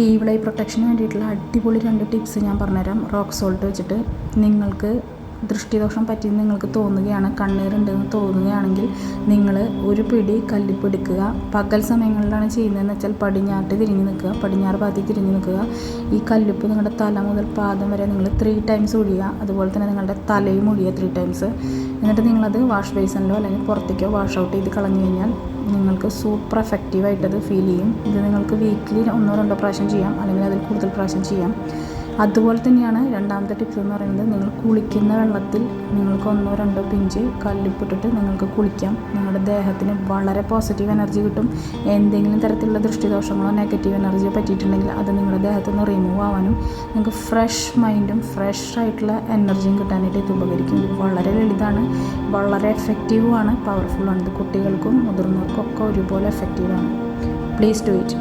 Evil I പ്രൊട്ടക്ഷന് വേണ്ടിയിട്ടുള്ള അടിപൊളി 2 tips ഞാൻ പറഞ്ഞുതരാം. റോക്ക് സോൾട്ട് വെച്ചിട്ട് നിങ്ങൾക്ക് ദൃഷ്ടിദോഷം പറ്റിയെന്ന് നിങ്ങൾക്ക് തോന്നുകയാണ്, കണ്ണീരുണ്ടെന്ന് തോന്നുകയാണെങ്കിൽ നിങ്ങൾ ഒരു പിടി കല്ലുപ്പ് എടുക്കുക. പകൽ സമയങ്ങളിലാണ് ചെയ്യുന്നതെന്ന് വെച്ചാൽ പടിഞ്ഞാറ് ഭാഗത്തേക്ക് തിരിഞ്ഞ് നിൽക്കുക. ഈ കല്ലുപ്പ് നിങ്ങളുടെ തല മുതൽ പാദം വരെ നിങ്ങൾ 3 ടൈംസ് ഒഴിയുക. അതുപോലെ തന്നെ നിങ്ങളുടെ തലയും ഒഴിയുക 3 ടൈംസ്. എന്നിട്ട് നിങ്ങളത് വാഷ് ബേസിനിലോ അല്ലെങ്കിൽ പുറത്തേക്കോ വാഷ് ഔട്ട് ചെയ്ത് കളഞ്ഞു കഴിഞ്ഞാൽ നിങ്ങൾക്ക് സൂപ്പർ എഫക്റ്റീവായിട്ടത് ഫീൽ ചെയ്യും. ഇത് നിങ്ങൾക്ക് വീക്കിലി 1-2 പ്രാവശ്യം ചെയ്യാം, അല്ലെങ്കിൽ അതിൽ കൂടുതൽ പ്രാവശ്യം ചെയ്യാം. അതുപോലെ തന്നെയാണ് രണ്ടാമത്തെ ടിപ്സ് എന്ന് പറയുന്നത്, നിങ്ങൾ കുളിക്കുന്ന വെള്ളത്തിൽ നിങ്ങൾക്ക് 1-2 പിഞ്ച് കല്ലുപ്പിട്ടിട്ട് നിങ്ങൾക്ക് കുളിക്കാം. നിങ്ങളുടെ ദേഹത്തിന് വളരെ പോസിറ്റീവ് എനർജി കിട്ടും. എന്തെങ്കിലും തരത്തിലുള്ള ദൃഷ്ടിദോഷങ്ങളോ നെഗറ്റീവ് എനർജിയോ പറ്റിയിട്ടുണ്ടെങ്കിൽ അത് നിങ്ങളുടെ ദേഹത്തു നിന്ന് റിമൂവ് ആവാനും നിങ്ങൾക്ക് ഫ്രഷ് മൈൻഡും ഫ്രഷ് ആയിട്ടുള്ള എനർജിയും കിട്ടാനായിട്ട് ഇത് ഉപകരിക്കും. ഇത് വളരെ ലളിതമാണ്, വളരെ എഫക്റ്റീവുമാണ്, പവർഫുള്ളാണ്. ഇത് കുട്ടികൾക്കും മുതിർന്നവർക്കും ഒക്കെ ഒരുപോലെ എഫക്റ്റീവാണ്. Please do it.